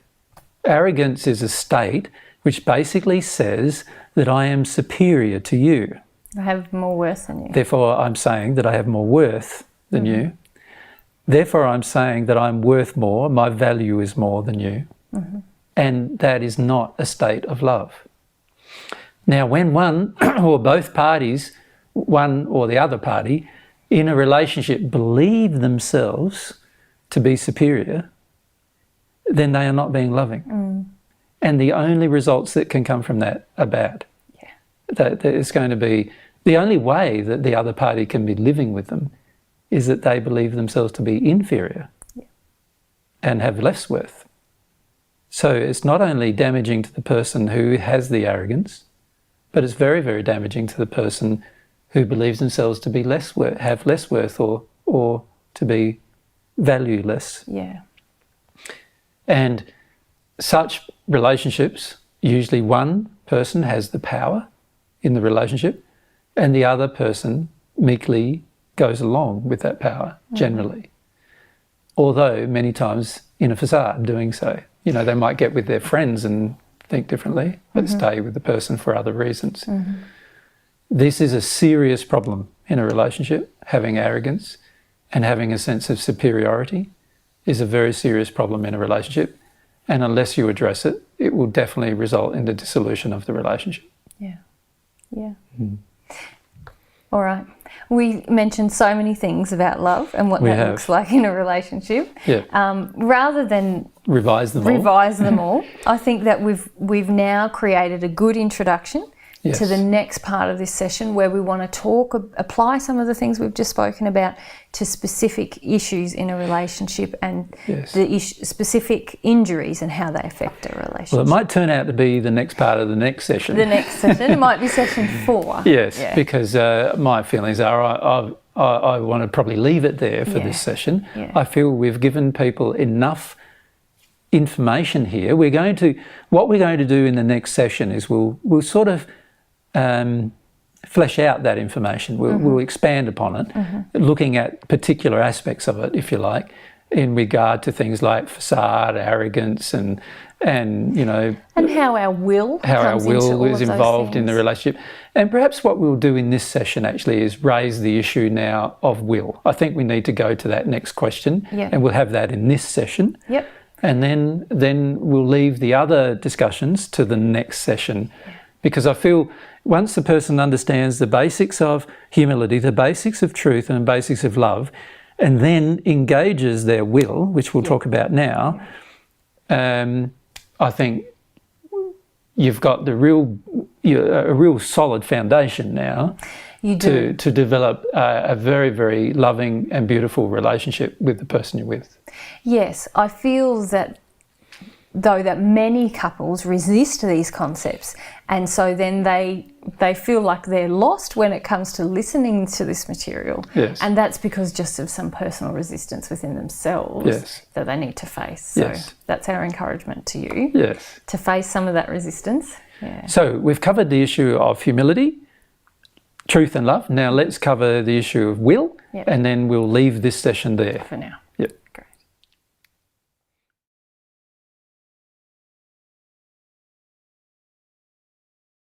Arrogance is a state which basically says that I am superior to you. I have more worth than you. Therefore, I'm saying that I have more worth than you. Therefore, I'm saying that I'm worth more, my value is more than you. And that is not a state of love. Now, when one or both parties, one or the other party, in a relationship believe themselves to be superior, then they are not being loving. And the only results that can come from that are bad. That it's going to be, the only way that the other party can be living with them is that they believe themselves to be inferior and have less worth. So it's not only damaging to the person who has the arrogance, but it's very, very damaging to the person who believes themselves to be less worth, have less worth, or to be valueless. And such relationships, usually one person has the power in the relationship and the other person meekly goes along with that power, generally. Although many times in a facade doing so. You know, they might get with their friends and think differently, but stay with the person for other reasons. This is a serious problem in a relationship. Having arrogance and having a sense of superiority is a very serious problem in a relationship. And unless you address it, it will definitely result in the dissolution of the relationship. All right. We mentioned so many things about love and what that looks like in a relationship. Rather than revise them all, I think that we've now created a good introduction to the next part of this session, where we want to apply some of the things we've just spoken about to specific issues in a relationship and the specific injuries and how they affect a relationship. Well, it might turn out to be the next part of the next session. The next session. It might be session 4. Because my feelings are I want to probably leave it there for this session. I feel we've given people enough information here. What we're going to do in the next session is we'll sort of flesh out that information. We'll expand upon it, looking at particular aspects of it, if you like, in regard to things like facade, arrogance, and you know, and how our will is involved in the relationship. And perhaps what we'll do in this session actually is raise the issue now of will. I think we need to go to that next question, and we'll have that in this session. And then we'll leave the other discussions to the next session, because I feel once the person understands the basics of humility, the basics of truth and the basics of love, and then engages their will, which we'll talk about now, I think you've got a real solid foundation now to develop a very, very loving and beautiful relationship with the person you're with. Yes, I feel that that many couples resist these concepts, and so then they feel like they're lost when it comes to listening to this material. And that's because just of some personal resistance within themselves that they need to face. So that's our encouragement to you, to face some of that resistance. So we've covered the issue of humility, truth and love. Now let's cover the issue of will, and then we'll leave this session there. For now.